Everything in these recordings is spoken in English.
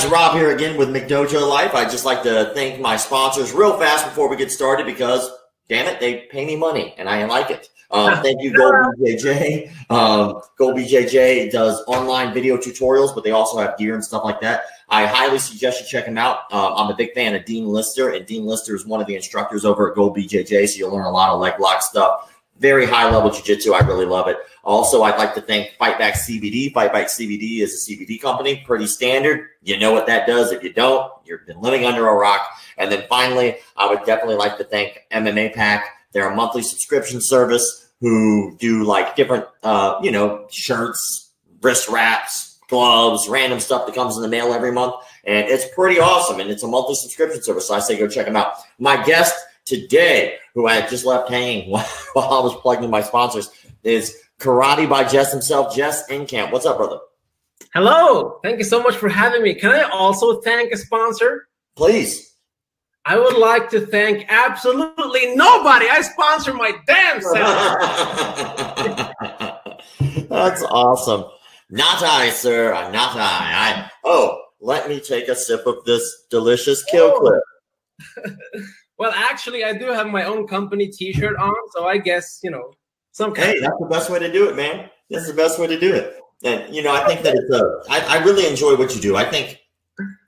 guys, Rob here again with McDojoLife. I'd just like to thank my sponsors real fast before we get started because, damn it, they pay me money and I like it. Thank you, Gold BJJ. Gold BJJ does online video tutorials, but they also have gear and stuff like that. I highly suggest you check them out. I'm a big fan of Dean Lister, and Dean Lister is one of the instructors over at Gold BJJ, so you'll learn a lot of leg lock stuff. Very high-level jiu-jitsu. I really love it. Also, I'd like to thank FightBackCBD. FightBackCBD is a CBD company, pretty standard. You know what that does. If you don't, you've been living under a rock. And then finally, I would definitely like to thank MMA Pack. They're a monthly subscription service who do like different, you know, shirts, wrist wraps, gloves, random stuff that comes in the mail every month. And it's pretty awesome. And it's a monthly subscription service. So I say go check them out. My guest today, who I had just left hanging while I was plugging my sponsors, is Karate by Jess himself, Jesse Enkamp. What's up, brother? Hello. Thank you so much for having me. Can I also thank a sponsor? Please. I would like to thank absolutely nobody. I sponsor my damn self. That's awesome. Not I, sir. Not I. Oh, let me take a sip of this delicious kill clip. Well, actually, I do have my own company T-shirt on, so I guess, you know, some kind. Hey, that's the best way to do it, man. That's the best way to do it. And, you know, I think that it's I really enjoy what you do. I think,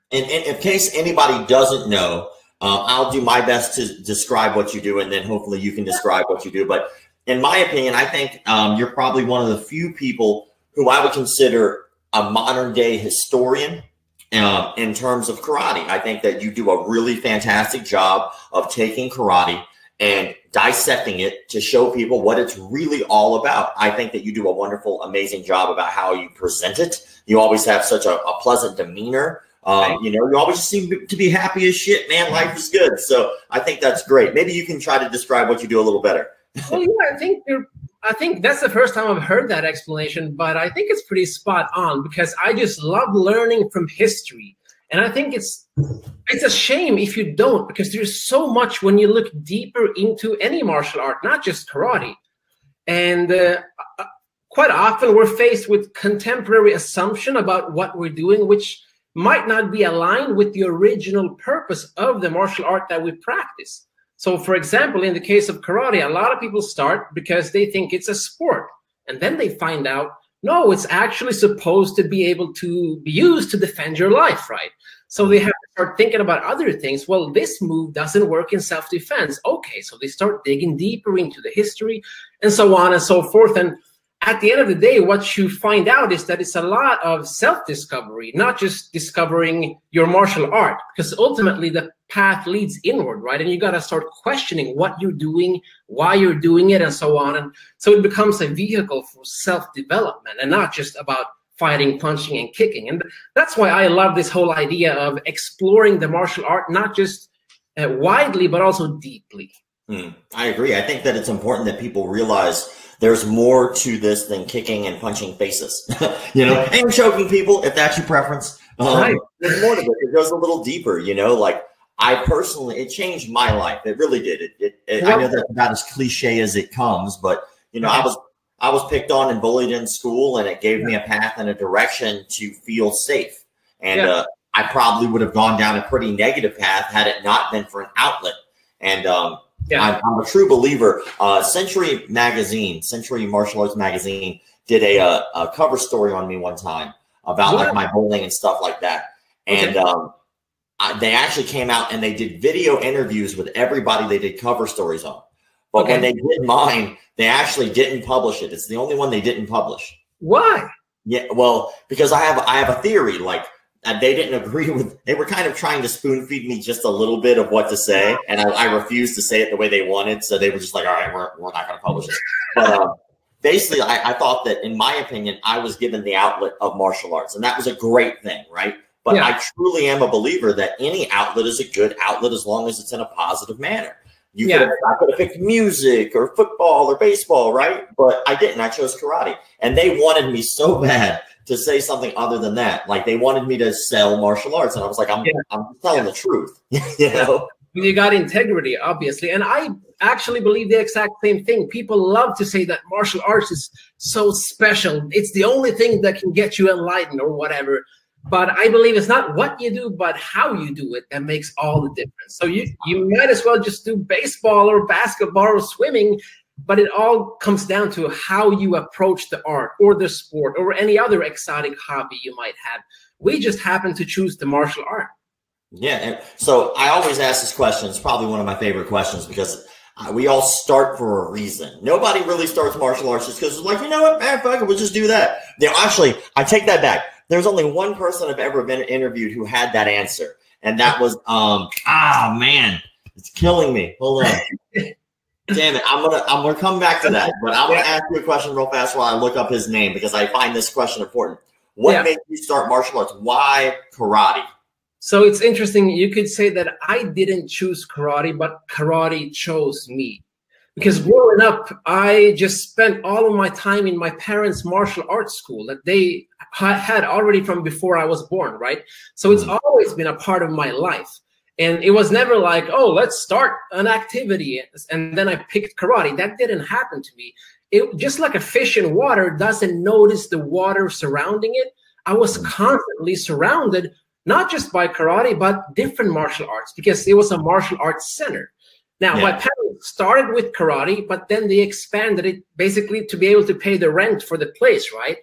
in case anybody doesn't know, I'll do my best to describe what you do, and then hopefully you can describe what you do. But in my opinion, I think you're probably one of the few people who I would consider a modern-day historian in terms of karate. I think that you do a really fantastic job of taking karate and dissecting it to show people what it's really all about. I think that you do a wonderful, amazing job about how you present it. You always have such a pleasant demeanor. You know, you always seem to be happy as shit, man. Life is good. So I think that's great. Maybe you can try to describe what you do a little better. Well, yeah, I think that's the first time I've heard that explanation, but I think it's pretty spot on because I just love learning from history. And I think it's a shame if you don't, because there's so much when you look deeper into any martial art, not just karate. And quite often we're faced with contemporary assumption about what we're doing, which might not be aligned with the original purpose of the martial art that we practice. So, for example, in the case of karate, a lot of people start because they think it's a sport. And then they find out, no, it's actually supposed to be able to be used to defend your life, right? So they have to start thinking about other things. Well, this move doesn't work in self-defense. Okay, so they start digging deeper into the history and so on and so forth. And at the end of the day, what you find out is that it's a lot of self-discovery, not just discovering your martial art, because ultimately the path leads inward, right? And you got to start questioning what you're doing, why you're doing it, and so on. And so it becomes a vehicle for self-development and not just about fighting, punching, and kicking. And that's why I love this whole idea of exploring the martial art, not just widely, but also deeply. I agree. I think that it's important that people realize there's more to this than kicking and punching faces, you know, and choking people, if that's your preference. Right. There's more to it. It goes a little deeper, you know, like I personally, it changed my life. It really did. I know that's about as cliche as it comes, but, you know, I was picked on and bullied in school, and it gave me a path and a direction to feel safe. And I probably would have gone down a pretty negative path had it not been for an outlet. And I'm a true believer. Century Martial Arts Magazine did a cover story on me one time about like my bowling and stuff like that. And they actually came out and they did video interviews with everybody they did cover stories on. But when they did mine, they actually didn't publish it. It's the only one they didn't publish. Why? Yeah, well, because I have a theory. Like they didn't agree with. They were kind of trying to spoon feed me just a little bit of what to say, and I refused to say it the way they wanted. So they were just like, "All right, we're not going to publish it." But basically, I thought that, in my opinion, I was given the outlet of martial arts, and that was a great thing, right? But I truly am a believer that any outlet is a good outlet as long as it's in a positive manner. I could have picked music or football or baseball, right? But I didn't. I chose karate. And they wanted me so bad to say something other than that. Like they wanted me to sell martial arts. And I was like, I'm telling the truth. You know? You got integrity, obviously. And I actually believe the exact same thing. People love to say that martial arts is so special. It's the only thing that can get you enlightened or whatever. But I believe it's not what you do, but how you do it that makes all the difference. So you might as well just do baseball or basketball or swimming, but it all comes down to how you approach the art or the sport or any other exotic hobby you might have. We just happen to choose the martial art. Yeah. And so I always ask this question. It's probably one of my favorite questions because we all start for a reason. Nobody really starts martial arts just because it's like, you know what, man, fuck it, we'll just do that. Now, actually, I take that back. There's only one person I've ever been interviewed who had that answer. And that was, man, it's killing me. Hold on. Damn it. I'm gonna come back to that, but I'm gonna ask you a question real fast while I look up his name because I find this question important. What made you start martial arts? Why karate? So it's interesting. You could say that I didn't choose karate, but karate chose me. Because growing up, I just spent all of my time in my parents' martial arts school that they had already from before I was born, right? So it's always been a part of my life. And it was never like, oh, let's start an activity and then I picked karate. That didn't happen to me. It just like a fish in water doesn't notice the water surrounding it. I was constantly surrounded, not just by karate, but different martial arts because it was a martial arts center. Now, my parents started with karate, but then they expanded it basically to be able to pay the rent for the place, right?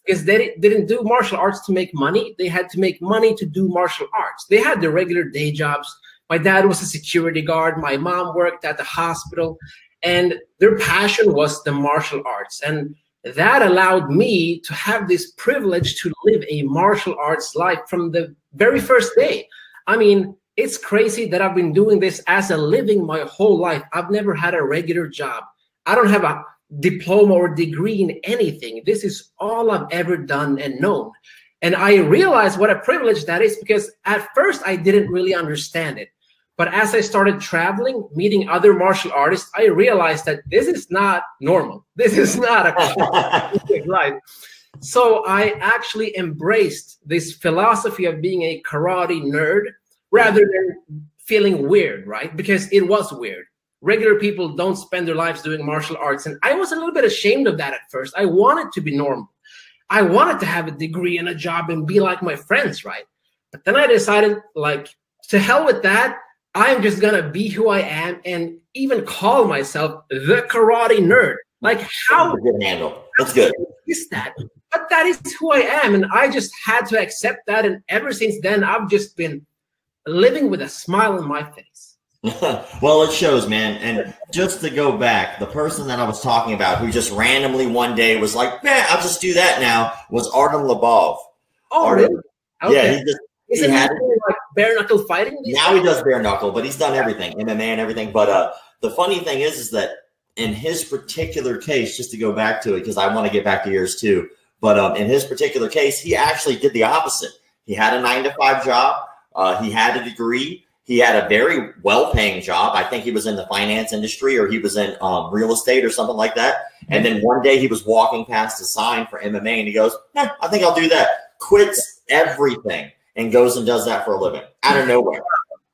Because they didn't do martial arts to make money. They had to make money to do martial arts. They had the regular day jobs. My dad was a security guard. My mom worked at the hospital. And their passion was the martial arts. And that allowed me to have this privilege to live a martial arts life from the very first day. I mean, it's crazy that I've been doing this as a living my whole life. I've never had a regular job. I don't have a diploma or degree in anything. This is all I've ever done and known. And I realized what a privilege that is because at first I didn't really understand it. But as I started traveling, meeting other martial artists, I realized that this is not normal. This is not a life. So I actually embraced this philosophy of being a karate nerd rather than feeling weird, right? Because it was weird. Regular people don't spend their lives doing martial arts. And I was a little bit ashamed of that at first. I wanted to be normal. I wanted to have a degree and a job and be like my friends, right? But then I decided, like, to hell with that. I'm just going to be who I am and even call myself the karate nerd. Like, how That's a good handle. That's good. Is that? But that is who I am. And I just had to accept that. And ever since then, I've just been living with a smile on my face. Well, it shows, man. And just to go back, the person that I was talking about who just randomly one day was like, man, I'll just do that now, was Artem Lebov. Oh, really? Okay. Yeah, Isn't he doing like bare knuckle fighting? Now he does bare knuckle, but he's done everything, MMA and everything. But the funny thing is that in his particular case, just to go back to it, because I want to get back to yours too, but in his particular case, he actually did the opposite. He had a 9-to-5 job. He had a degree. He had a very well-paying job. I think he was in the finance industry or he was in real estate or something like that. And then one day he was walking past a sign for MMA and he goes, I think I'll do that. Quits everything and goes and does that for a living out of nowhere.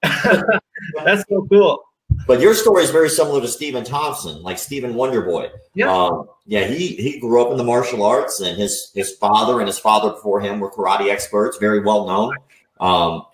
That's so cool. But your story is very similar to Stephen Thompson, like Stephen Wonderboy. Yeah. He grew up in the martial arts and his father and his father before him were karate experts, very well known.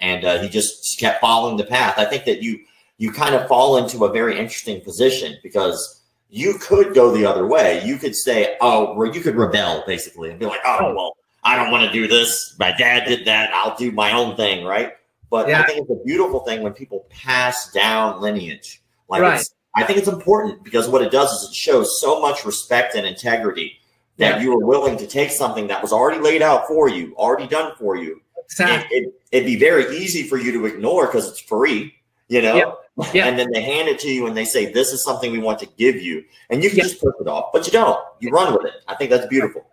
And he just kept following the path. I think that you kind of fall into a very interesting position because you could go the other way. You could say, you could rebel basically and be like, well, I don't want to do this. My dad did that. I'll do my own thing. Right. But I think it's a beautiful thing when people pass down lineage. Like I think it's important because what it does is it shows so much respect and integrity that you were willing to take something that was already laid out for you, already done for you. Exactly. It'd be very easy for you to ignore because it's free, you know, and then they hand it to you and they say, this is something we want to give you. And you can just push it off, but you don't. You run with it. I think that's beautiful.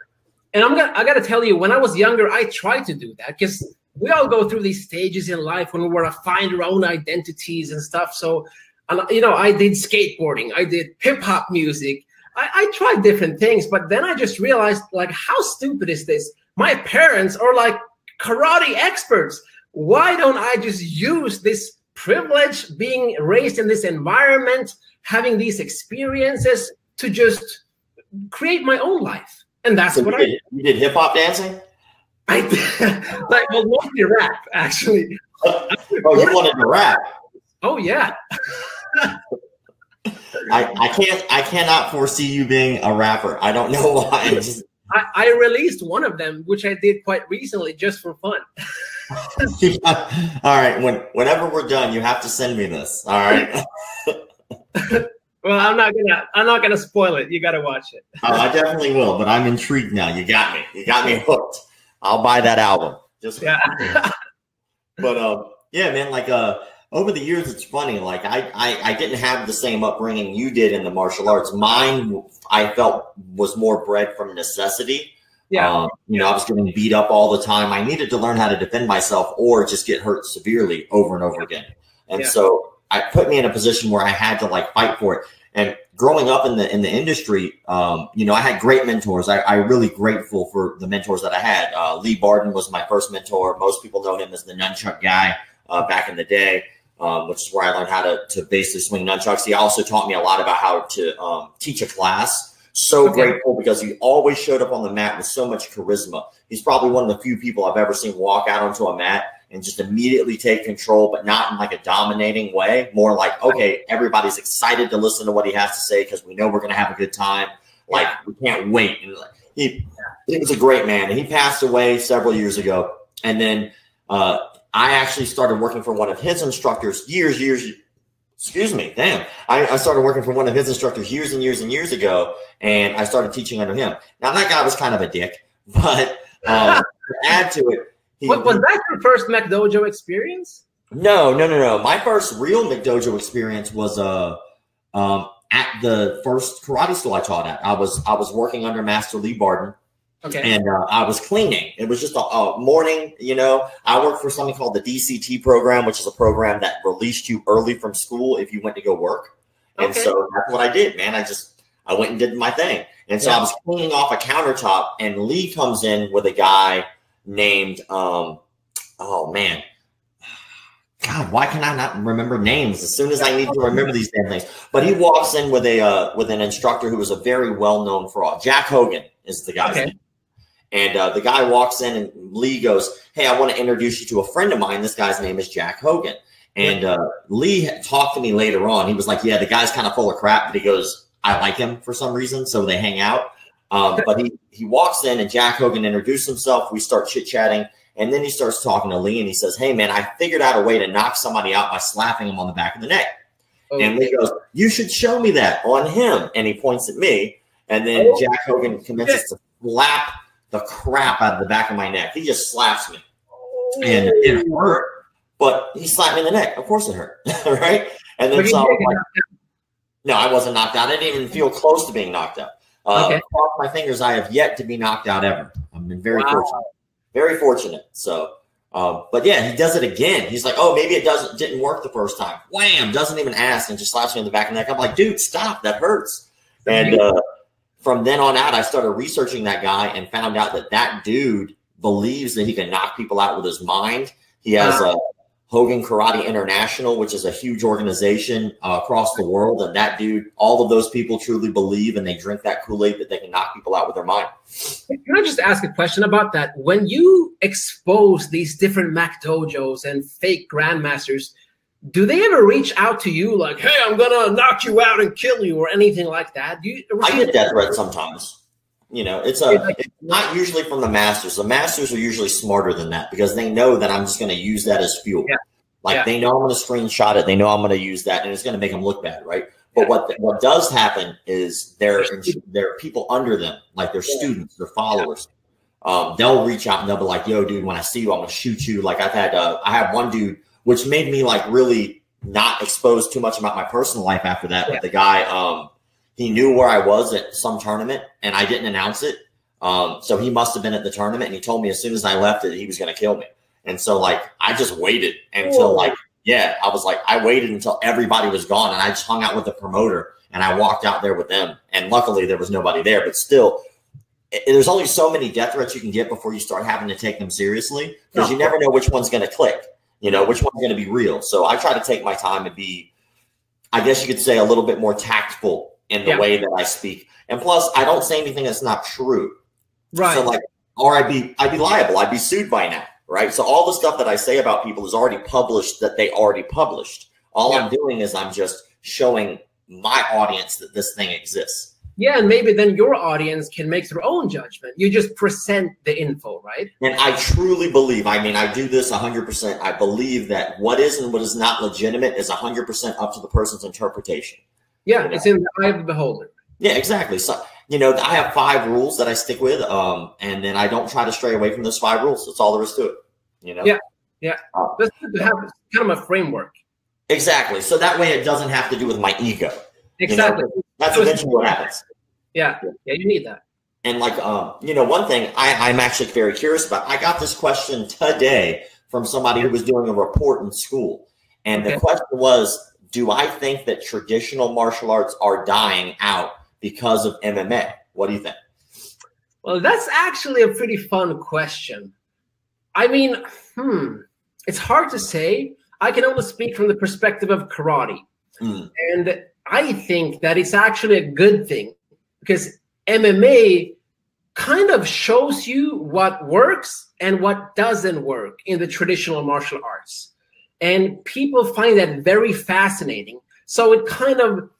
And I got to tell you, when I was younger, I tried to do that because we all go through these stages in life when we want to find our own identities and stuff. So, you know, I did skateboarding. I did hip hop music. I tried different things, but then I just realized, like, how stupid is this? My parents are like karate experts. Why don't I just use this privilege, being raised in this environment, having these experiences to just create my own life? And that's what I did. You did hip hop dancing? I like, well, mostly rap, actually. Oh, you wanted to rap? Oh yeah. I cannot foresee you being a rapper. I don't know why. I released one of them, which I did quite recently, just for fun. Yeah. All right. Whenever we're done, you have to send me this. All right. Well, I'm not gonna spoil it. You gotta watch it. Oh, I definitely will, but I'm intrigued now. You got me. You got me hooked. I'll buy that album. Just yeah. But yeah, man. Like over the years, it's funny. Like I didn't have the same upbringing you did in the martial arts. Mine, I felt, was more bred from necessity. Yeah. You know, I was getting beat up all the time. I needed to learn how to defend myself or just get hurt severely over and over again. And so I put me in a position where I had to like fight for it. And growing up in the industry, you know, I had great mentors. I'm really grateful for the mentors that I had. Lee Barden was my first mentor. Most people know him as the nunchuck guy back in the day, which is where I learned how to basically swing nunchucks. He also taught me a lot about how to teach a class. So grateful because he always showed up on the mat with so much charisma. He's probably one of the few people I've ever seen walk out onto a mat and just immediately take control, but not in like a dominating way. More like, okay, everybody's excited to listen to what he has to say because we know we're going to have a good time. Like, we can't wait. And he was a great man. And he passed away several years ago. And then I actually started working for one of his instructors excuse me, damn. I started working for one of his instructors years and years and years ago, and I started teaching under him. Now, that guy was kind of a dick, but to add to it, was that your first McDojo experience? No. My first real McDojo experience was at the first karate school I taught at. I was working under Master Lee Barden. Okay. And I was cleaning. It was just a morning, you know. I worked for something called the DCT program, which is a program that released you early from school if you went to go work. And so that's what I did, man. I went and did my thing. And so I was cleaning off a countertop, and Lee comes in with a guy named, oh man, God, why can I not remember names as soon as I need to remember these damn things? But he walks in with an instructor who was a very well-known fraud. Jack Hogan is the guy's name. And the guy walks in, and Lee goes, hey, I want to introduce you to a friend of mine. This guy's name is Jack Hogan. And Lee talked to me later on. He was like, yeah, the guy's kind of full of crap, but he goes, I like him for some reason. So they hang out. But he walks in, and Jack Hogan introduced himself. We start chit-chatting. And then he starts talking to Lee, and he says, hey, man, I figured out a way to knock somebody out by slapping him on the back of the neck. And Lee goes, you should show me that on him. And he points at me. And then Jack Hogan commences to slap the crap out of the back of my neck. He just slaps me. And it hurt. But he slapped me in the neck. Of course it hurt. Right? And then so no, I wasn't knocked out. I didn't even feel close to being knocked out. Across my fingers, I have yet to be knocked out ever. I've been very fortunate. Very fortunate. So, but yeah, he does it again. He's like, oh, maybe it didn't work the first time. Wham! Doesn't even ask and just slaps me in the back of the neck. I'm like, dude, stop. That hurts. And from then on out, I started researching that guy and found out that dude believes that he can knock people out with his mind. He has Hogan Karate International, which is a huge organization across the world. And that dude, all of those people truly believe, and they drink that Kool-Aid, that they can knock people out with their mind. Can I just ask a question about that? When you expose these different McDojos and fake grandmasters, do they ever reach out to you like, hey, I'm going to knock you out and kill you or anything like that? I get death threats sometimes. You know, it's not usually from the masters. The masters are usually smarter than that because they know that I'm just going to use that as fuel. Yeah. They know I'm going to screenshot it. They know I'm going to use that, and it's going to make them look bad, right? But what does happen is there are people under them, like their students, their followers. They'll reach out and they'll be like, yo, dude, when I see you, I'm going to shoot you. Like I have one dude, which made me like really not expose too much about my personal life after that. But the guy, he knew where I was at some tournament, and I didn't announce it. So he must have been at the tournament, and he told me as soon as I left it, he was going to kill me. And so like, I just waited until I waited until everybody was gone, and I just hung out with the promoter, and I walked out there with them. And luckily there was nobody there, but still there's only so many death threats you can get before you start having to take them seriously, because you never know which one's going to click, you know, which one's going to be real. So I try to take my time and be, I guess you could say, a little bit more tactful in the way that I speak. And plus, I don't say anything that's not true. Right. So like or I'd be liable. I'd be sued by now, right? So all the stuff that I say about people is already published that they already published. All I'm doing is I'm just showing my audience that this thing exists. Yeah, and maybe then your audience can make their own judgment. You just present the info, right? And I truly believe, I mean, I do this 100%. I believe that what is and what is not legitimate is 100% up to the person's interpretation. Yeah, you know? It's in the eye of the beholder. Yeah, exactly. So, you know, I have 5 rules that I stick with, and then I don't try to stray away from those 5 rules. That's all there is to it, you know? Yeah, yeah. That's good to have kind of a framework. Exactly. So that way it doesn't have to do with my ego. Exactly. You know? That's eventually what happens. Yeah, yeah, you need that. And like, you know, one thing I'm actually very curious about, I got this question today from somebody who was doing a report in school. And the question was, do I think that traditional martial arts are dying out because of MMA? What do you think? Well, that's actually a pretty fun question. I mean, it's hard to say. I can only speak from the perspective of karate. And I think that it's actually a good thing because MMA kind of shows you what works and what doesn't work in the traditional martial arts. And people find that very fascinating. So it kind of,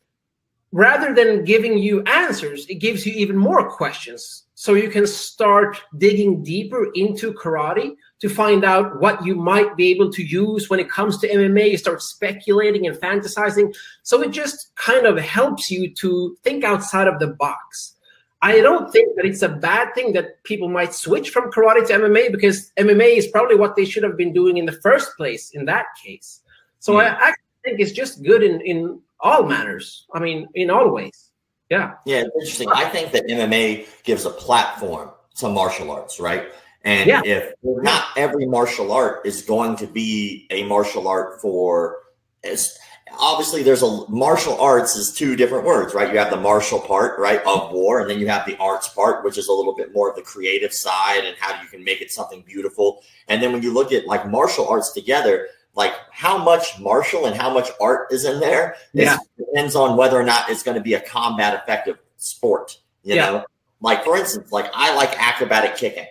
rather than giving you answers, it gives you even more questions. So you can start digging deeper into karate to find out what you might be able to use when it comes to MMA. You start speculating and fantasizing. So it just kind of helps you to think outside of the box. I don't think that it's a bad thing that people might switch from karate to MMA because MMA is probably what they should have been doing in the first place in that case. So I actually think it's just good in all manners. I mean, in all ways. Yeah. Yeah, it's interesting. I think that MMA gives a platform to martial arts, right? And if not every martial art is going to be a martial art for, obviously there's a martial arts is 2 different words, right? You have the martial part, right, of war, and then you have the arts part, which is a little bit more of the creative side and how you can make it something beautiful. And then when you look at like martial arts together, like how much martial and how much art is in there depends on whether or not it's going to be a combat effective sport, you know? Like for instance, like I like acrobatic kicking.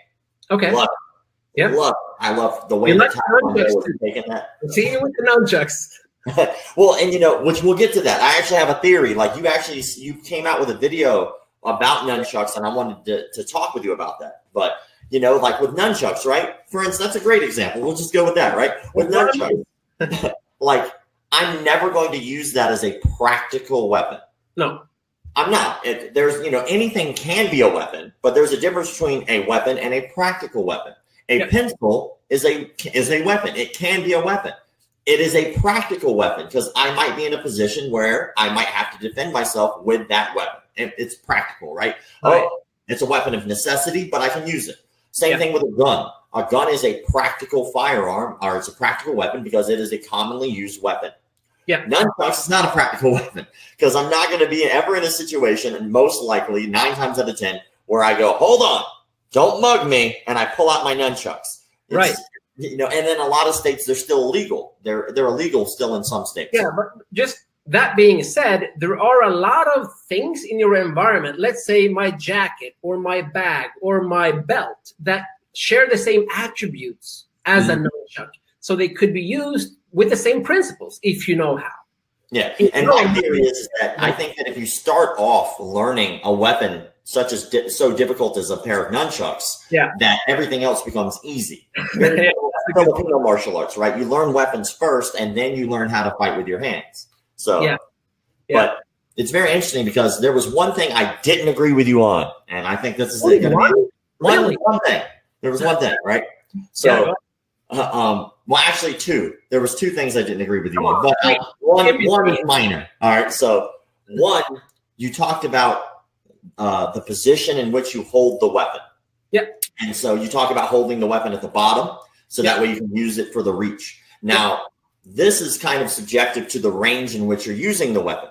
Okay. Love it. Yeah. I love the way the taekwondo is taking that. See you with the nunchucks. Well, and you know, which we'll get to that. I actually have a theory. Like you came out with a video about nunchucks, and I wanted to talk with you about that. But you know, like with nunchucks, right? For instance, that's a great example. We'll just go with that, right? With nunchucks, like I'm never going to use that as a practical weapon. No. I'm not. There's, you know, anything can be a weapon, but there's a difference between a weapon and a practical weapon. A pencil is a weapon. It can be a weapon. It is a practical weapon because I might be in a position where I might have to defend myself with that weapon. It's practical, right? Oh, it's a weapon of necessity, but I can use it. Same thing with a gun. A gun is a practical firearm, or it's a practical weapon because it is a commonly used weapon. Yeah. Nunchucks is not a practical weapon because I'm not going to be ever in a situation, and most likely 9 times out of 10, where I go, hold on, don't mug me, and I pull out my nunchucks. Right. You know, and then a lot of states, they're still illegal. They're illegal still in some states. Yeah, but just that being said, there are a lot of things in your environment, let's say my jacket or my bag or my belt, that share the same attributes as a nunchuck. So they could be used with the same principles if you know how. Yeah, and my theory is that I think that if you start off learning a weapon such as so difficult as a pair of nunchucks, that everything else becomes easy. Filipino martial arts, right? You learn weapons first, and then you learn how to fight with your hands. So, but it's very interesting because there was one thing I didn't agree with you on, and I think this is going to be one thing. There was one thing, right? So, well, actually 2. There was 2 things I didn't agree with you on, but one is minor. All right. So, one, you talked about the position in which you hold the weapon. Yep. And so you talk about holding the weapon at the bottom, so that way you can use it for the reach. Now, this is kind of subjective to the range in which you're using the weapon.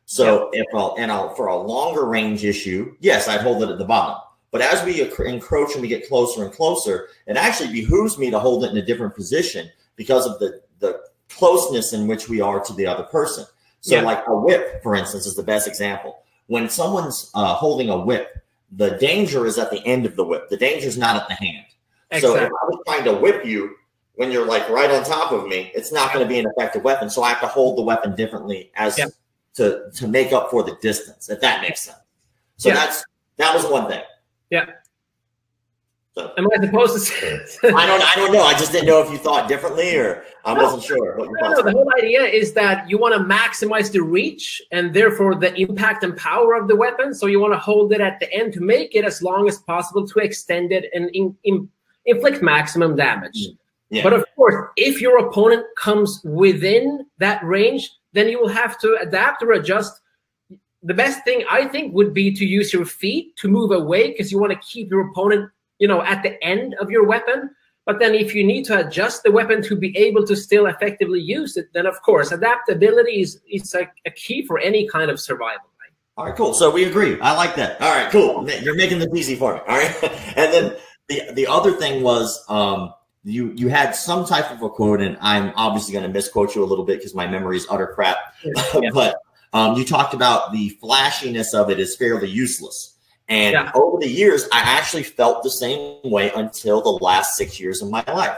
So for a longer range issue, yes, I'd hold it at the bottom. But as we encroach and we get closer and closer, it actually behooves me to hold it in a different position because of the closeness in which we are to the other person. So like a whip, for instance, is the best example. When someone's holding a whip, the danger is at the end of the whip. The danger is not at the hand. Exactly. So if I was trying to whip you when you're like right on top of me, it's not going to be an effective weapon. So I have to hold the weapon differently as to make up for the distance, if that makes sense. So that was one thing. Yeah. So, am I supposed to say? I don't know. I just didn't know if you thought differently, or I wasn't sure. What no, the whole idea is that you want to maximize the reach and therefore the impact and power of the weapon. So you want to hold it at the end to make it as long as possible to extend it and inflict maximum damage. Yeah. But of course, if your opponent comes within that range, then you will have to adapt or adjust. The best thing I think would be to use your feet to move away, because you want to keep your opponent, you know, at the end of your weapon. But then if you need to adjust the weapon to be able to still effectively use it, then of course, adaptability is a key for any kind of survival. Right? All right, cool. So we agree. I like that. All right, cool. You're making this easy for me. All right. And then the other thing was you had some type of a quote, and I'm obviously going to misquote you a little bit because my memory is utter crap. Yeah. But you talked about the flashiness of it is fairly useless. And over the years, I actually felt the same way until the last 6 years of my life.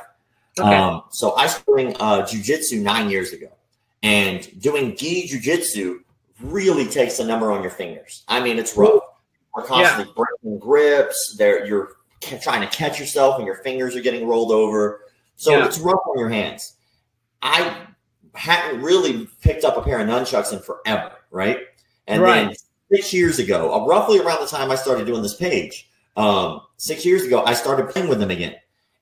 Okay. So I started doing jiu-jitsu 9 years ago. And doing gi jiu-jitsu really takes a number on your fingers. I mean, it's rough. You're constantly breaking grips. You're trying to catch yourself and your fingers are getting rolled over. So it's rough on your hands. I hadn't really picked up a pair of nunchucks in forever, right? And then 6 years ago, roughly around the time I started doing this page, 6 years ago, I started playing with them again.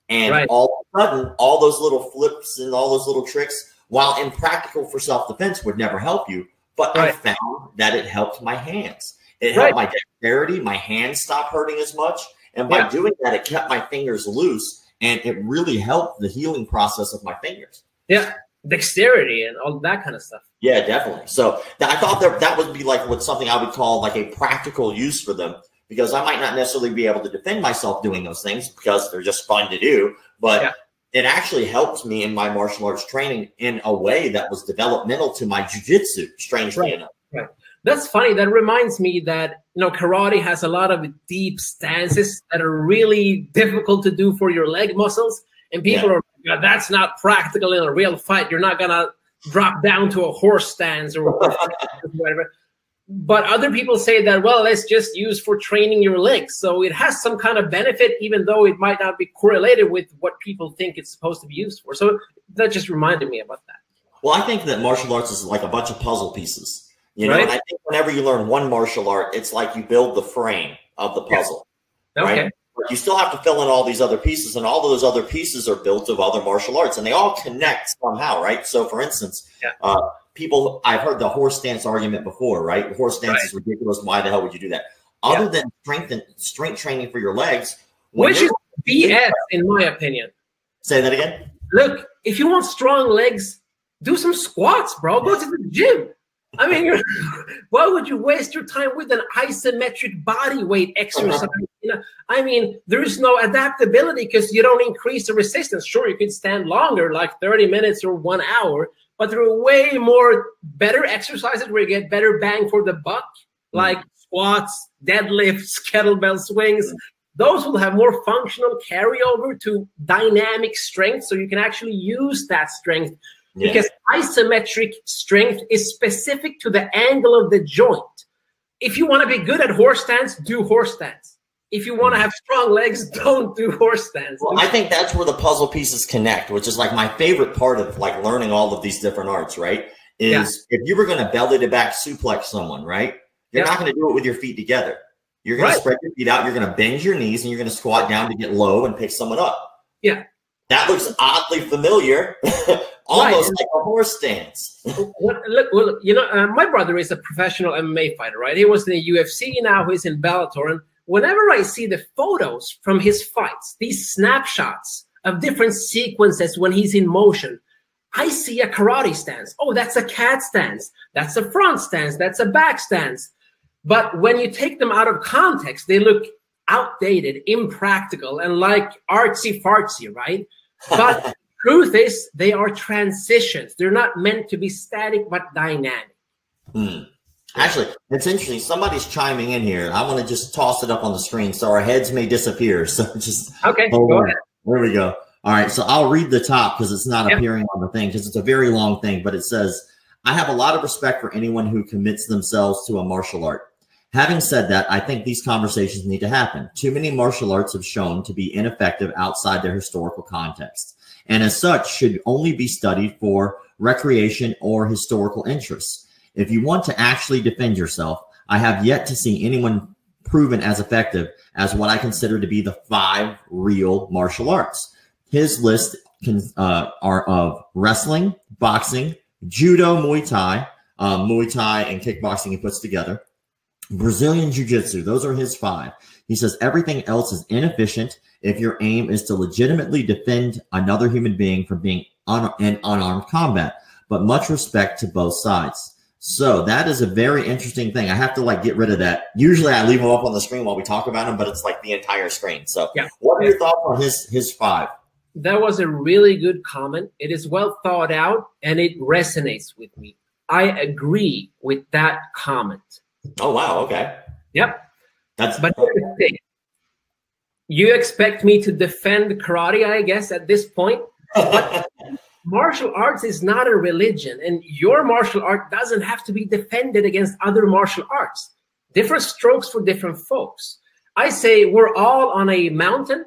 And all of a sudden, all those little flips and all those little tricks, while impractical for self-defense, would never help you. But I found that it helped my hands. It helped my dexterity. My hands stopped hurting as much. And by doing that, it kept my fingers loose. And it really helped the healing process of my fingers. Yeah. Dexterity and all that kind of stuff. Yeah, definitely. So I thought that would be like something I would call like a practical use for them, because I might not necessarily be able to defend myself doing those things because they're just fun to do. But it actually helped me in my martial arts training in a way that was developmental to my jiu-jitsu, strangely enough. Right. That's funny. That reminds me that, you know, karate has a lot of deep stances that are really difficult to do for your leg muscles. And people are, that's not practical in a real fight. You're not going to drop down to a horse stance or whatever. But other people say that, well, let's just use for training your legs. So it has some kind of benefit, even though it might not be correlated with what people think it's supposed to be used for. So that just reminded me about that. Well, I think that martial arts is like a bunch of puzzle pieces. You know, and I think whenever you learn one martial art, it's like you build the frame of the puzzle. Okay. Right? But you still have to fill in all these other pieces, and all of those other pieces are built of other martial arts, and they all connect somehow, right? So, for instance, I've heard the horse stance argument before, right? Horse stance is ridiculous. Why the hell would you do that? Other than strength training for your legs, which is BS, in my opinion. Say that again. Look, if you want strong legs, do some squats, bro. Go to the gym. I mean, why would you waste your time with an isometric body weight exercise? You know, I mean, there is no adaptability because you don't increase the resistance. Sure, you could stand longer, like 30 minutes or 1 hour, but there are way more better exercises where you get better bang for the buck, like squats, deadlifts, kettlebell swings. Those will have more functional carryover to dynamic strength, so you can actually use that strength. Because isometric strength is specific to the angle of the joint. If you want to be good at horse stance, do horse stance. If you want to have strong legs, don't do horse stance. Well, I think that's where the puzzle pieces connect, which is like my favorite part of like learning all of these different arts, right? Is if you were going to belly to back suplex someone, right? You're not going to do it with your feet together. You're going to spread your feet out. You're going to bend your knees, and you're going to squat down to get low and pick someone up. Yeah. That looks oddly familiar. Almost like a horse stance. Well, you know, my brother is a professional MMA fighter, right? He was in the UFC, now he's in Bellator. And whenever I see the photos from his fights, these snapshots of different sequences when he's in motion, I see a karate stance. Oh, that's a cat stance. That's a front stance. That's a back stance. But when you take them out of context, they look outdated, impractical, and like artsy-fartsy, right? But truth is, they are transitions. They're not meant to be static, but dynamic. Actually, it's interesting. Somebody's chiming in here. I want to just toss it up on the screen so our heads may disappear. So just okay, go ahead. There we go. All right, so I'll read the top because it's not appearing on the thing because it's a very long thing, but it says, I have a lot of respect for anyone who commits themselves to a martial art. Having said that, I think these conversations need to happen. Too many martial arts have shown to be ineffective outside their historical context, and as such should only be studied for recreation or historical interests. If you want to actually defend yourself, I have yet to see anyone proven as effective as what I consider to be the 5 real martial arts. His list are of wrestling, boxing, judo, Muay Thai and kickboxing he puts together, Brazilian Jiu-Jitsu. Those are his 5. He says everything else is inefficient if your aim is to legitimately defend another human being from being in unarmed combat, but much respect to both sides. So that is a very interesting thing. I have to like get rid of that. Usually I leave them up on the screen while we talk about them, but it's like the entire screen. So what are your thoughts on his 5? That was a really good comment. It is well thought out and it resonates with me. I agree with that comment. Oh, wow. Okay. Yep. But here's the thing. You expect me to defend karate, I guess, at this point? But martial arts is not a religion, and your martial art doesn't have to be defended against other martial arts. Different strokes for different folks. I say we're all on a mountain,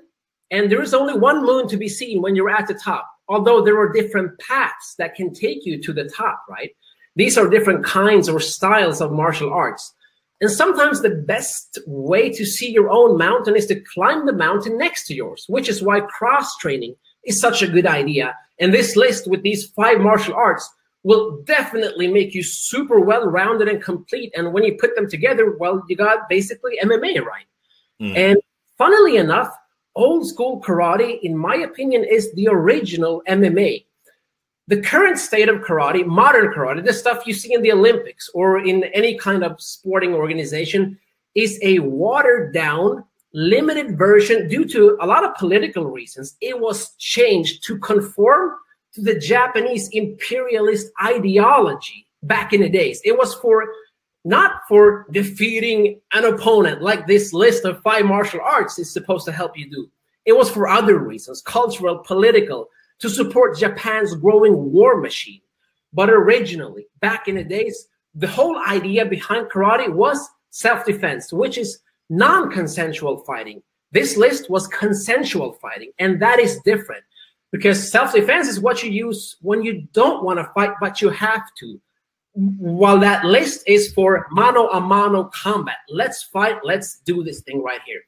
and there is only one moon to be seen when you're at the top, although there are different paths that can take you to the top, right? These are different kinds or styles of martial arts. And sometimes the best way to see your own mountain is to climb the mountain next to yours, which is why cross-training is such a good idea. And this list with these 5 martial arts will definitely make you super well-rounded and complete. And when you put them together, well, you got basically MMA, right? And funnily enough, old school karate, in my opinion, is the original MMA. The current state of karate, modern karate, the stuff you see in the Olympics or in any kind of sporting organization, is a watered down, limited version due to a lot of political reasons. It was changed to conform to the Japanese imperialist ideology back in the days. It was not for defeating an opponent like this list of 5 martial arts is supposed to help you do. It was for other reasons, cultural, political, to support Japan's growing war machine. But originally, back in the days, the whole idea behind karate was self-defense, which is non-consensual fighting. This list was consensual fighting, and that is different because self-defense is what you use when you don't want to fight, but you have to. While that list is for mano-a-mano combat. Let's fight, let's do this thing right here.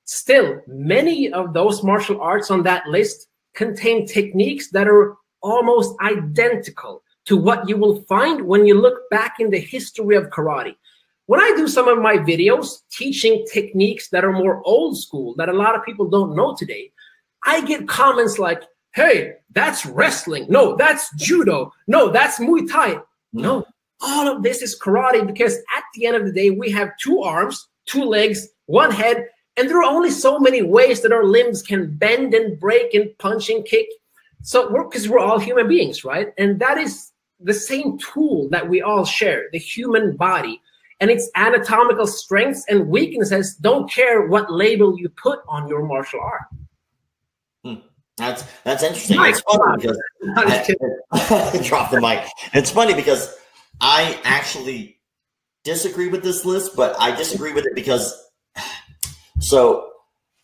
Still, many of those martial arts on that list contain techniques that are almost identical to what you will find when you look back in the history of karate. When I do some of my videos teaching techniques that are more old school, that a lot of people don't know today, I get comments like, hey, that's wrestling. No, that's judo. No, that's Muay Thai. No, all of this is karate because at the end of the day, we have 2 arms, 2 legs, 1 head, and there are only so many ways that our limbs can bend and break and punch and kick. So because we're all human beings, right? And that is the same tool that we all share, the human body. And its anatomical strengths and weaknesses don't care what label you put on your martial art. That's interesting. It's funny because drop the mic. It's funny because I actually disagree with this list, but I disagree with it because so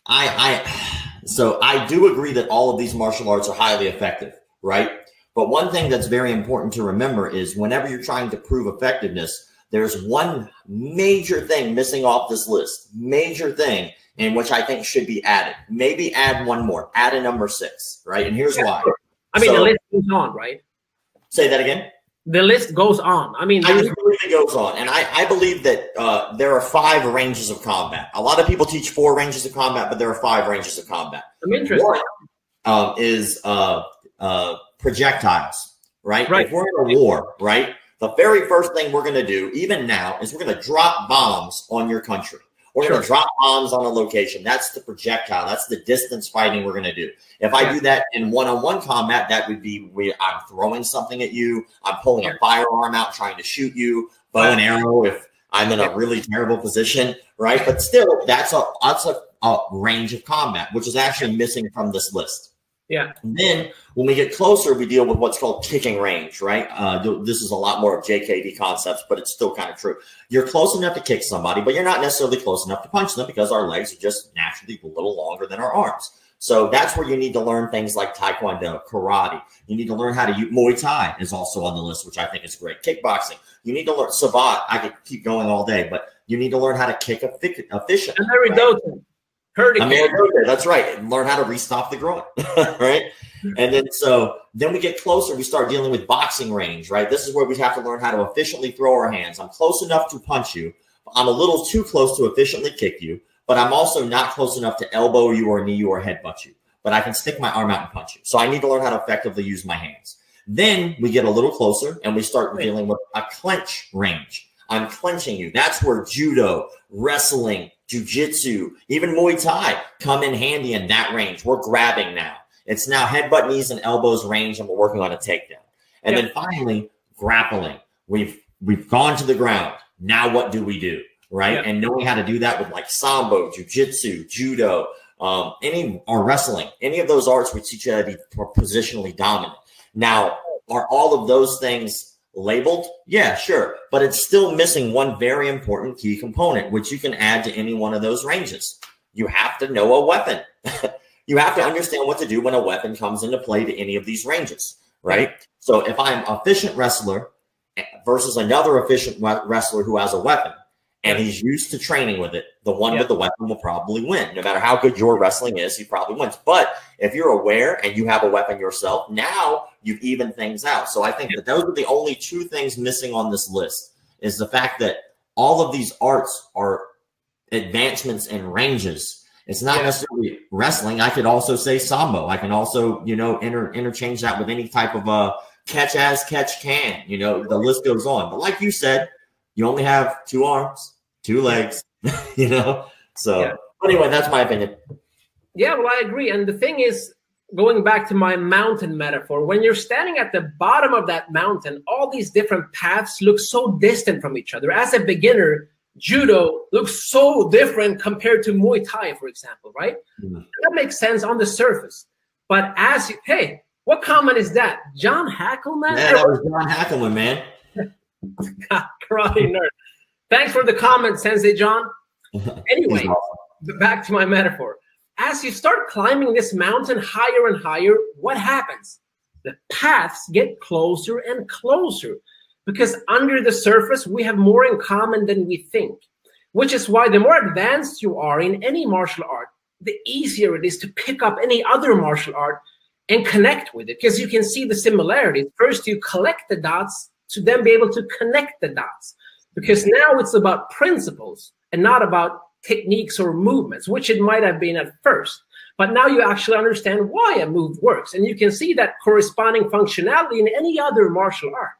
I do agree that all of these martial arts are highly effective, right? But one thing that's very important to remember is whenever you're trying to prove effectiveness, there's one major thing missing off this list, major thing in which I think should be added. Maybe add one more, add a number 6, right? And here's why. Sure. I mean, the list goes on, right? Say that again. The list goes on. I mean, I believe it goes on. And I believe that there are 5 ranges of combat. A lot of people teach 4 ranges of combat, but there are 5 ranges of combat. I'm interested. One is projectiles, right? If we're in a war, right? The very first thing we're going to do, even now, is we're going to drop bombs on your country. We're going to drop bombs on a location. That's the projectile. That's the distance fighting we're going to do. If I do that in one-on-one combat, that would be I'm throwing something at you. I'm pulling a firearm out, trying to shoot you, bow and arrow if I'm in a really terrible position, right? But still, that's a range of combat, which is actually missing from this list. Yeah. And then when we get closer, we deal with what's called kicking range, right? This is a lot more of JKD concepts, but it's still kind of true. You're close enough to kick somebody, but you're not necessarily close enough to punch them because our legs are just naturally a little longer than our arms. So that's where you need to learn things like Taekwondo, karate. You need to learn how to use Muay Thai is also on the list, which I think is great. Kickboxing. You need to learn Sabat. I could keep going all day, but you need to learn how to kick efficiently. That's right. And learn how to restop the groin, right? And then we get closer. We start dealing with boxing range, right? This is where we have to learn how to efficiently throw our hands. I'm close enough to punch you. I'm a little too close to efficiently kick you, but I'm also not close enough to elbow you or knee you or headbutt you. But I can stick my arm out and punch you. So I need to learn how to effectively use my hands. Then we get a little closer and we start dealing with a clench range. I'm clenching you. That's where judo, wrestling, jiu-jitsu, even Muay Thai come in handy in that range. We're grabbing now. It's now headbutt, knees, and elbows range, and we're working on a takedown. And then finally, grappling. We've gone to the ground. Now what do we do, right? And knowing how to do that with like sambo, jiu-jitsu, judo, or wrestling, any of those arts would teach you how to be positionally dominant. Now, are all of those things labeled? Yeah, sure. But it's still missing one very important key component, which you can add to any one of those ranges. You have to know a weapon. You have to understand what to do when a weapon comes into play to any of these ranges, right? So if I'm an efficient wrestler versus another efficient wrestler who has a weapon, and he's used to training with it, the one with the weapon will probably win. No matter how good your wrestling is, he probably wins. But if you're aware and you have a weapon yourself, now you've evened things out. So I think that those are the only two things missing on this list, is the fact that all of these arts are advancements in ranges. It's not necessarily wrestling. I could also say sambo. I can also, interchange that with any type of catch as catch can. The list goes on. But like you said, you only have 2 arms, 2 legs, So anyway, that's my opinion. Yeah, well, I agree. And the thing is, going back to my mountain metaphor, when you're standing at the bottom of that mountain, all these different paths look so distant from each other. As a beginner, judo looks so different compared to Muay Thai, for example, right? Mm-hmm. That makes sense on the surface. But hey, what comment is that? John Hackelman? Yeah, that was John Hackelman, man. Karate nerd. Thanks for the comment, Sensei John. Anyway, back to my metaphor. As you start climbing this mountain higher and higher, what happens? The paths get closer and closer, because under the surface, we have more in common than we think, which is why the more advanced you are in any martial art, the easier it is to pick up any other martial art and connect with it, because you can see the similarities. First, you collect the dots to then be able to connect the dots, because now it's about principles and not about techniques or movements, which it might have been at first. But now you actually understand why a move works, and you can see that corresponding functionality in any other martial art.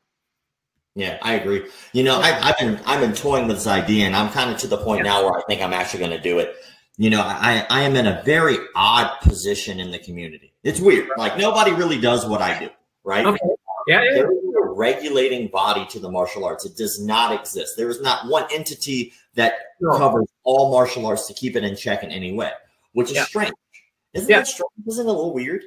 Yeah, I agree. I've been toying with this idea, and I'm kind of to the point now where I think I'm actually going to do it. I am in a very odd position in the community. It's weird. Like, nobody really does what I do, right? Okay. Yeah. There is a regulating body to the martial arts. It does not exist. There is not one entity that covers all martial arts to keep it in check in any way, which is strange. Isn't that strange? Isn't it a little weird?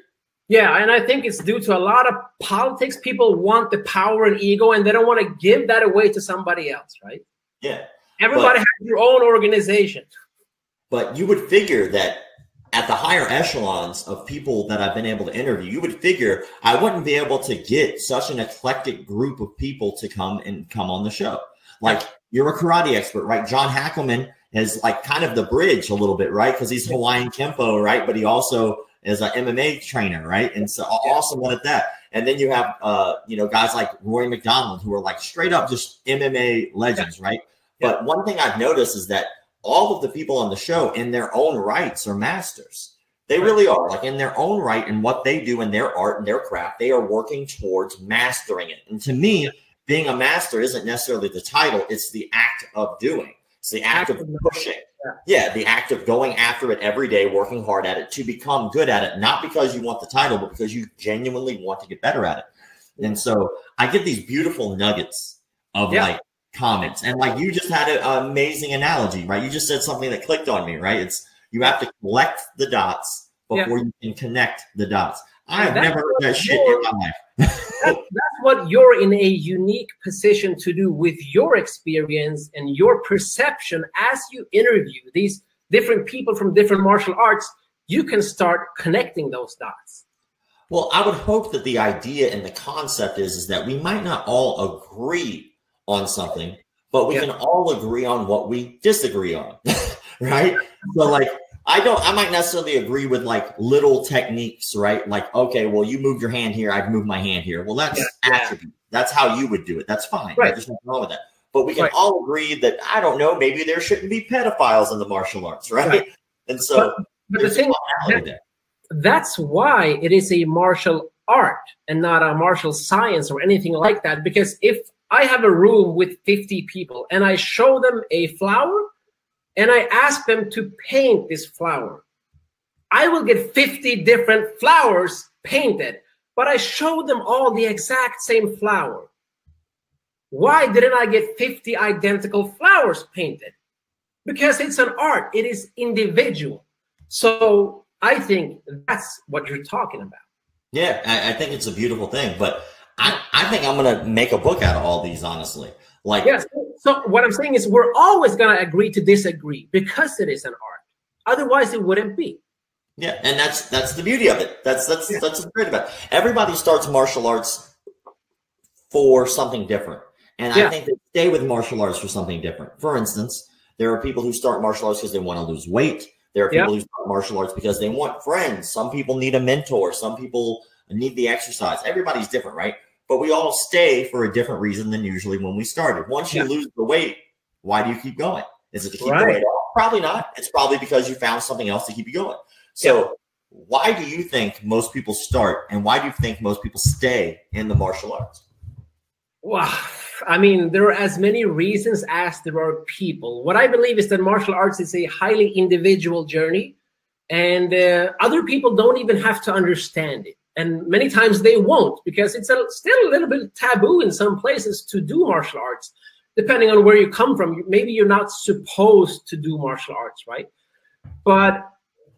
Yeah, and I think it's due to a lot of politics. People want the power and ego, and they don't want to give that away to somebody else, right? Yeah. Everybody has their own organization. But you would figure that at the higher echelons of people that I've been able to interview, you would figure I wouldn't be able to get such an eclectic group of people to come on the show. Like, you're a karate expert, right? John Hackelman is like kind of the bridge a little bit, right? Because he's Hawaiian Kempo, right? But he also is an MMA trainer, right? And so awesome one at that. And then you have, guys like Rory McDonald, who are like straight up just MMA legends, right? But one thing I've noticed is that all of the people on the show in their own rights are masters. They really are, like, in their own right, and what they do in their art and their craft, they are working towards mastering it. And to me, being a master isn't necessarily the title. It's the act of doing. It's the act of pushing. yeah, the act of going after it every day, working hard at it to become good at it, not because you want the title, but because you genuinely want to get better at it. And so I get these beautiful nuggets of like comments, and like you just had an amazing analogy, right? You just said something that clicked on me, right? It's you have to collect the dots before you can connect the dots. I've never heard that shit in my life. That's what you're in a unique position to do with your experience and your perception as you interview these different people from different martial arts. You can start connecting those dots. Well, I would hope that the idea and the concept is that we might not all agree on something, but we can all agree on what we disagree on, right? So like, I might necessarily agree with like little techniques, right? Like, okay, well, you moved your hand here, I've moved my hand here. Well, that's attribute. That's how you would do it. That's fine. Right. There's nothing wrong with that. But we can all agree that, I don't know, maybe there shouldn't be pedophiles in the martial arts, right? And so but the thing that's why it is a martial art and not a martial science or anything like that. Because if I have a room with 50 people and I show them a flower, and I ask them to paint this flower, I will get 50 different flowers painted, but I show them all the exact same flower. Why didn't I get 50 identical flowers painted? Because it's an art. It is individual. So I think that's what you're talking about. Yeah, I think it's a beautiful thing, but I think I'm going to make a book out of all these, honestly. Like, yes. So what I'm saying is we're always going to agree to disagree because it is an art. Otherwise, it wouldn't be. Yeah, and that's the beauty of it. That's the great about it. Everybody starts martial arts for something different. And I think they stay with martial arts for something different. For instance, there are people who start martial arts because they want to lose weight. There are people who start martial arts because they want friends. Some people need a mentor. Some people need the exercise. Everybody's different, right? But we all stay for a different reason than usually when we started. Once you lose the weight, why do you keep going? Is it to keep the weight off? Probably not. It's probably because you found something else to keep you going. So why do you think most people start, and why do you think most people stay in the martial arts? Well, I mean, there are as many reasons as there are people. What I believe is that martial arts is a highly individual journey, and other people don't even have to understand it. And many times they won't, because it's still a little bit taboo in some places to do martial arts, depending on where you come from. Maybe you're not supposed to do martial arts, right? But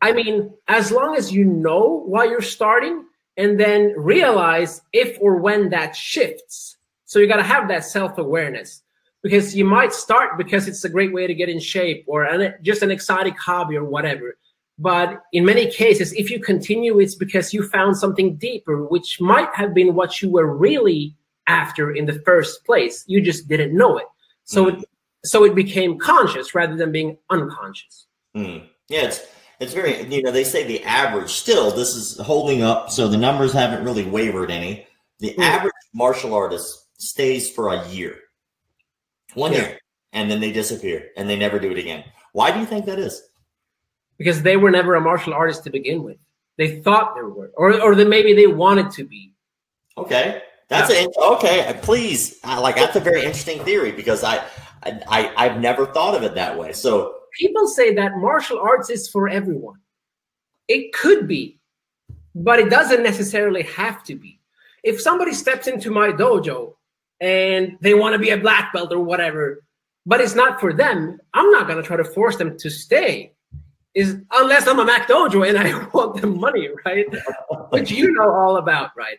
I mean, as long as you know why you're starting and then realize if or when that shifts. So you got to have that self-awareness, because you might start because it's a great way to get in shape or just an exotic hobby or whatever. But in many cases, if you continue, it's because you found something deeper, which might have been what you were really after in the first place. You just didn't know it. So, so it became conscious rather than being unconscious. Yeah, it's very, they say the average, still, this is holding up, so the numbers haven't really wavered any. The average martial artist stays for a year. 1 year. And then they disappear and they never do it again. Why do you think that is? Because they were never a martial artist to begin with. They thought they were, or maybe they wanted to be. Okay, that's okay. Please, that's a very interesting theory, because I've never thought of it that way. So people say that martial arts is for everyone. It could be, but it doesn't necessarily have to be. If somebody steps into my dojo and they want to be a black belt or whatever, but it's not for them, I'm not going to try to force them to stay. Unless I'm a McDojo and I want the money, right? Which you know all about, right?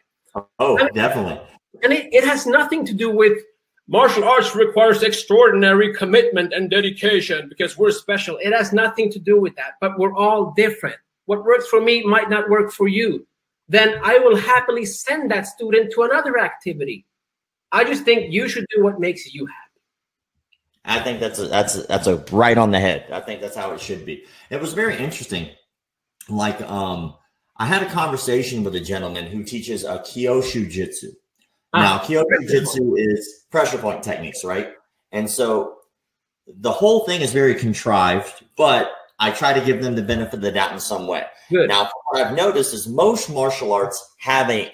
Oh, definitely. And it has nothing to do with martial arts requires extraordinary commitment and dedication because we're special. It has nothing to do with that, but we're all different. What works for me might not work for you. Then I will happily send that student to another activity. I just think you should do what makes you happy. I think that's a right on the head. I think that's how it should be. It was very interesting. Like, I had a conversation with a gentleman who teaches a Kyoshu Jitsu. Now, Kyoshu Jitsu is pressure point techniques, right? And so the whole thing is very contrived, but I try to give them the benefit of the doubt in some way. Good. Now, what I've noticed is most martial arts have a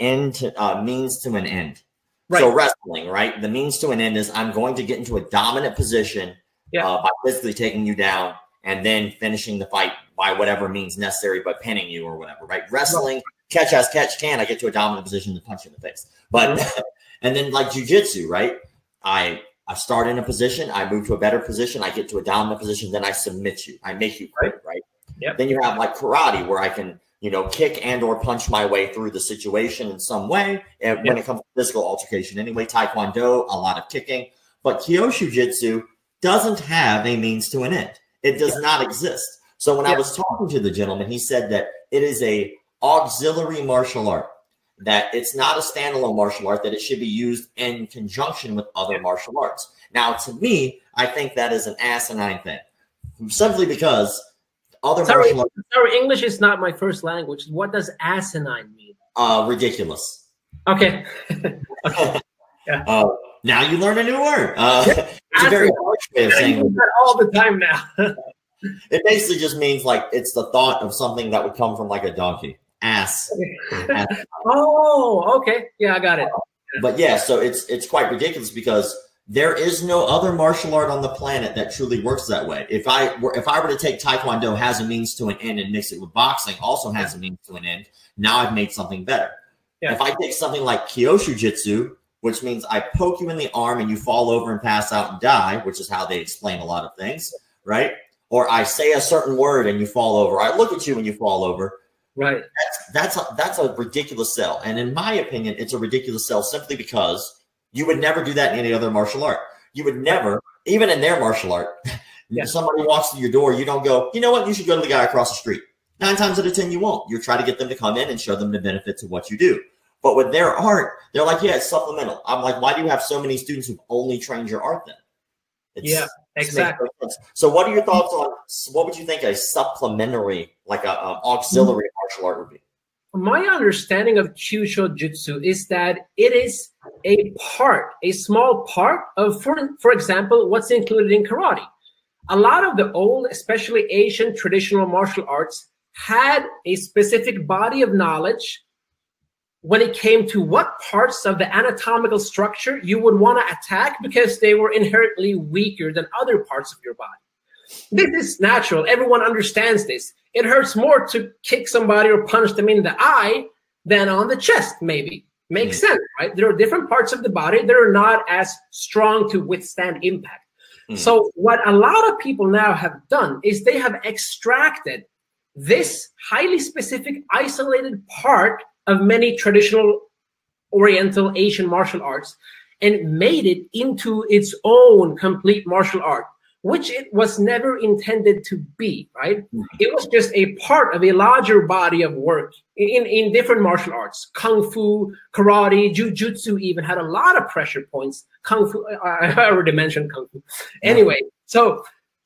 means to an end. Right. So wrestling, right? The means to an end is I'm going to get into a dominant position by physically taking you down and then finishing the fight by whatever means necessary, but pinning you or whatever, right? Wrestling, catch as catch can. I get to a dominant position to punch you in the face. But and then like jiu-jitsu, right? I start in a position, I move to a better position, I get to a dominant position, then I submit you. I make you quit, right? Yep. Then you have like karate where I can, you know, kick and or punch my way through the situation in some way. And when it comes to physical altercation anyway, taekwondo, a lot of kicking. But Kyosho Jitsu doesn't have a means to an end. It does not exist. So when I was talking to the gentleman, he said that it is a auxiliary martial art, that it's not a standalone martial art, that it should be used in conjunction with other martial arts. Now, to me, I think that is an asinine thing, simply because other martial arts. Sorry, English is not my first language. What does asinine mean? Ridiculous. Okay. Okay. Yeah. Now you learn a new word. It's a very harsh way of saying it. All the time now. It basically just means like it's the thought of something that would come from like a donkey. Ass. Oh, okay. Yeah, I got it. But yeah, so it's quite ridiculous because there is no other martial art on the planet that truly works that way. If I were to take Taekwondo, has a means to an end, and mix it with boxing, also has a means to an end, now I've made something better. Yeah. If I take something like Kyosho Jitsu, which means I poke you in the arm and you fall over and pass out and die, which is how they explain a lot of things, right? Or I say a certain word and you fall over. I look at you and you fall over. Right. That's a ridiculous sell. And in my opinion, it's a ridiculous sell simply because you would never do that in any other martial art. You would never, even in their martial art, somebody walks through your door, you don't go, you know what, you should go to the guy across the street. 9 times out of 10, you won't. You try to get them to come in and show them the benefits of what you do. But with their art, they're like, yeah, it's supplemental. I'm like, why do you have so many students who've only trained your art then? Yeah, exactly. So what are your thoughts on, what would you think a supplementary, like a auxiliary martial art would be? My understanding of Kyosho Jitsu is that it is a small part of, for example, what's included in karate. A lot of the old, especially Asian traditional martial arts, had a specific body of knowledge when it came to what parts of the anatomical structure you would want to attack because they were inherently weaker than other parts of your body. This is natural. Everyone understands this. It hurts more to kick somebody or punch them in the eye than on the chest, maybe. Makes sense, right? There are different parts of the body that are not as strong to withstand impact. So what a lot of people now have done is they have extracted this highly specific, isolated part of many traditional Oriental Asian martial arts and made it into its own complete martial art, which it was never intended to be, right? It was just a part of a larger body of work in different martial arts. Kung Fu, karate, jujutsu even had a lot of pressure points. Kung Fu, I already mentioned Kung Fu. Anyway, so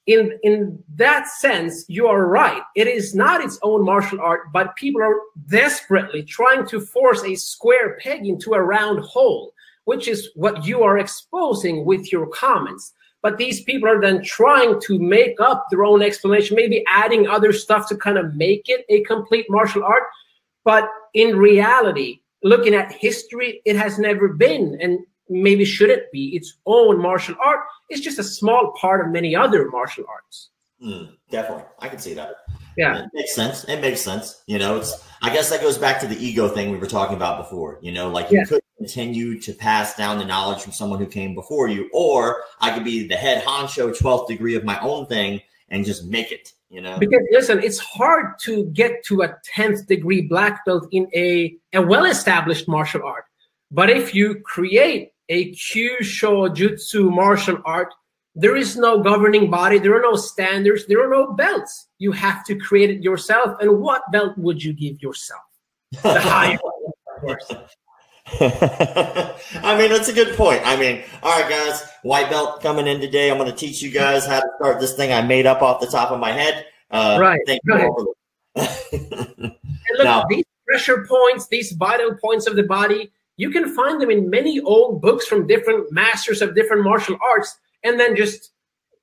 in that sense, you are right. It is not its own martial art, but people are desperately trying to force a square peg into a round hole, which is what you are exposing with your comments. But these people are then trying to make up their own explanation, maybe adding other stuff to kind of make it a complete martial art. But in reality, looking at history, it has never been and maybe shouldn't be its own martial art. It's just a small part of many other martial arts. Definitely. I can see that. Yeah. It makes sense. It makes sense. You know, I guess that goes back to the ego thing we were talking about before. You know, like you could continue to pass down the knowledge from someone who came before you, or I could be the head honcho 12th degree of my own thing and just make it, you know? Because listen, it's hard to get to a 10th degree black belt in a well-established martial art. But if you create a Kyosho Jitsu martial art, there is no governing body, there are no standards, there are no belts. You have to create it yourself. And what belt would you give yourself? The higher one, of course. I mean, that's a good point. I mean, all right, guys, white belt coming in today. I'm going to teach you guys how to start this thing I made up off the top of my head. Right. Thank you. And look, these pressure points, these vital points of the body, you can find them in many old books from different masters of different martial arts, and then just,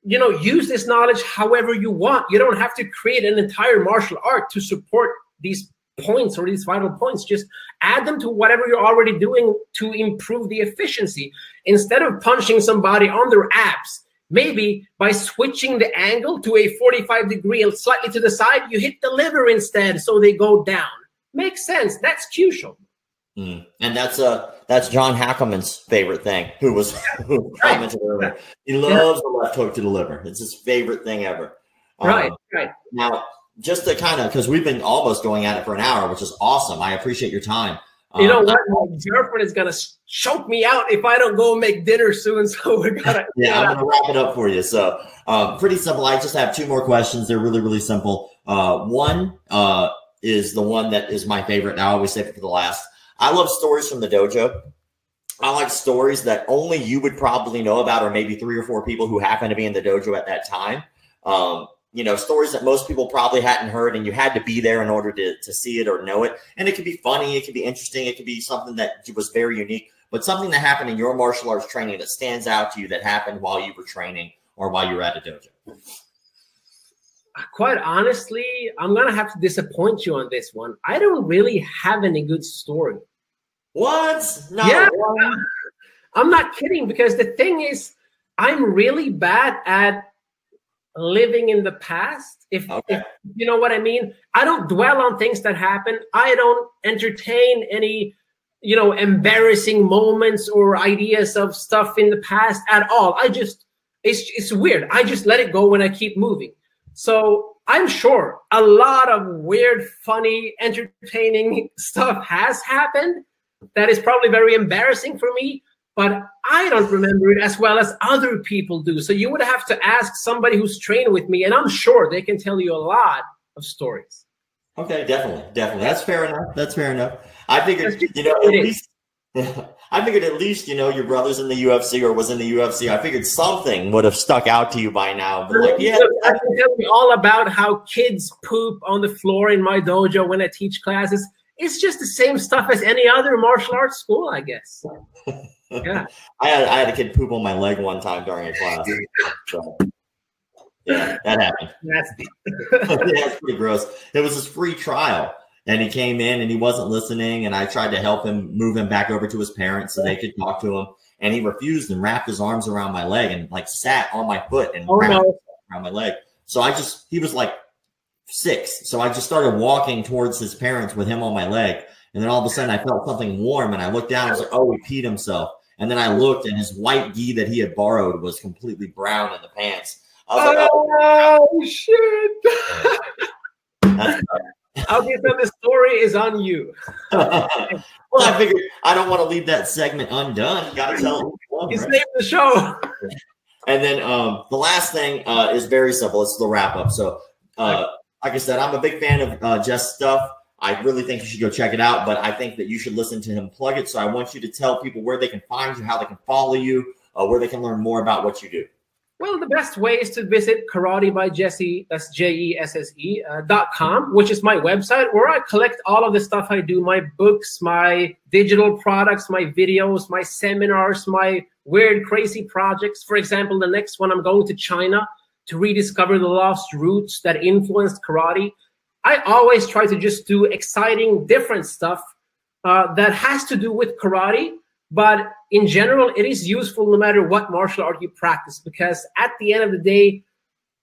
you know, use this knowledge however you want. You don't have to create an entire martial art to support these points or these vital points. Just add them to whatever you're already doing to improve the efficiency. Instead of punching somebody on their abs, maybe by switching the angle to a 45 degree and slightly to the side, you hit the liver instead, so they go down. Makes sense. That's crucial. And that's John Hackelman's favorite thing, who commented earlier. He loves the left hook to the liver. It's his favorite thing ever. Right. Now, just to kind of, because we've been almost going at it for an hour, which is awesome. I appreciate your time. You know what? My girlfriend is going to choke me out if I don't go make dinner soon. So we're going to. Yeah, I'm going to wrap it up for you. So pretty simple. I just have 2 more questions. They're really, really simple. One is the one that is my favorite, and I always save it for the last. I love stories from the dojo. I like stories that only you would probably know about, or maybe 3 or 4 people who happen to be in the dojo at that time. You know, stories that most people probably hadn't heard, and you had to be there in order to see it or know it. And it could be funny. It could be interesting. It could be something that was very unique, but something that happened in your martial arts training that stands out to you that happened while you were training or while you were at a dojo. Quite honestly, I'm going to have to disappoint you on this one. I don't really have any good story. What? No. Yeah, I'm not kidding, because the thing is, I'm really bad at living in the past. If you know what I mean. I don't dwell on things that happen. I don't entertain any, you know, embarrassing moments or ideas of stuff in the past at all. It's weird. I just let it go when I keep moving. So I'm sure a lot of weird, funny, entertaining stuff has happened that is probably very embarrassing for me, but I don't remember it as well as other people do. So you would have to ask somebody who's trained with me, and I'm sure they can tell you a lot of stories. Okay, definitely. That's fair enough. I figured, you know, at least I figured at least, you know, your brother's in the UFC or was in the UFC. I figured something would have stuck out to you by now. But like, yeah, I can tell you all about how kids poop on the floor in my dojo when I teach classes. It's just the same stuff as any other martial arts school, I guess. Yeah. I had a kid poop on my leg one time during a class. So, yeah, that happened. That's pretty gross. It was his free trial. And he came in and he wasn't listening. And I tried to help him move him back over to his parents so they could talk to him. And he refused and wrapped his arms around my leg and like sat on my foot and wrapped around my leg. So he was like 6. So I just started walking towards his parents with him on my leg. And then all of a sudden I felt something warm and I looked down and I was like, oh, he peed himself. And then I looked and his white gi that he had borrowed was completely brown in the pants. I was like, oh shit. Okay, so the story is on you. Well, I figured I don't want to leave that segment undone. You got to tell them. He's named the show. And then the last thing is very simple. It's the wrap up. So, like I said, I'm a big fan of Jess's stuff. I really think you should go check it out, but I think that you should listen to him plug it. So I want you to tell people where they can find you, how they can follow you, where they can learn more about what you do. Well, the best way is to visit Karate by Jesse, that's JESSE.com, which is my website where I collect all of the stuff I do, my books, my digital products, my videos, my seminars, my weird, crazy projects. For example, the next one, I'm going to China to rediscover the lost roots that influenced karate. I always try to just do exciting, different stuff that has to do with karate. But in general, it is useful no matter what martial art you practice, because at the end of the day,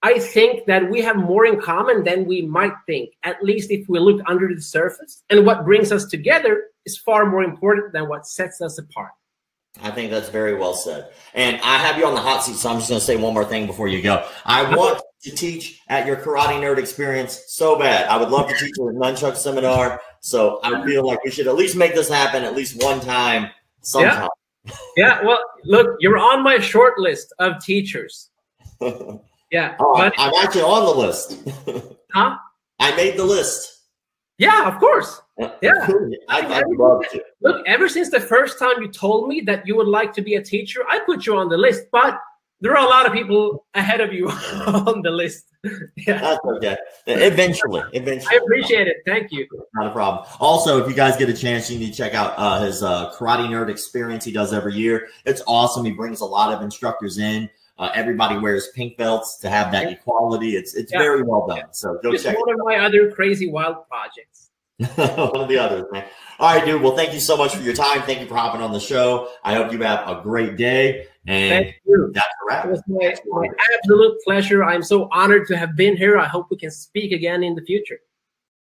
I think that we have more in common than we might think, at least if we look under the surface. And what brings us together is far more important than what sets us apart. I think that's very well said. And I have you on the hot seat, so I'm just going to say one more thing before you go. I want to teach at your Karate Nerd experience so bad. I would love to teach a nunchuck seminar. So I feel like we should at least make this happen at least one time. Sometime. Yeah. Well, look, you're on my short list of teachers. Yeah. Oh, I'm actually on the list. Huh? I made the list. Yeah, of course. Yeah. I'd love to. Look, ever since the first time you told me that you would like to be a teacher, I put you on the list, but there are a lot of people ahead of you on the list. Yeah. That's okay. Eventually. I appreciate it. Thank you. Not a problem. Also, if you guys get a chance, you need to check out his Karate Nerd experience he does every year. It's awesome. He brings a lot of instructors in. Everybody wears pink belts to have that equality. It's very well done. So go check it out. One of my other crazy wild projects. One of the others, man. All right, dude. Well, thank you so much for your time. Thank you for hopping on the show. I hope you have a great day. And Thank you. that's a wrap. It was my absolute pleasure. I'm so honored to have been here. I hope we can speak again in the future.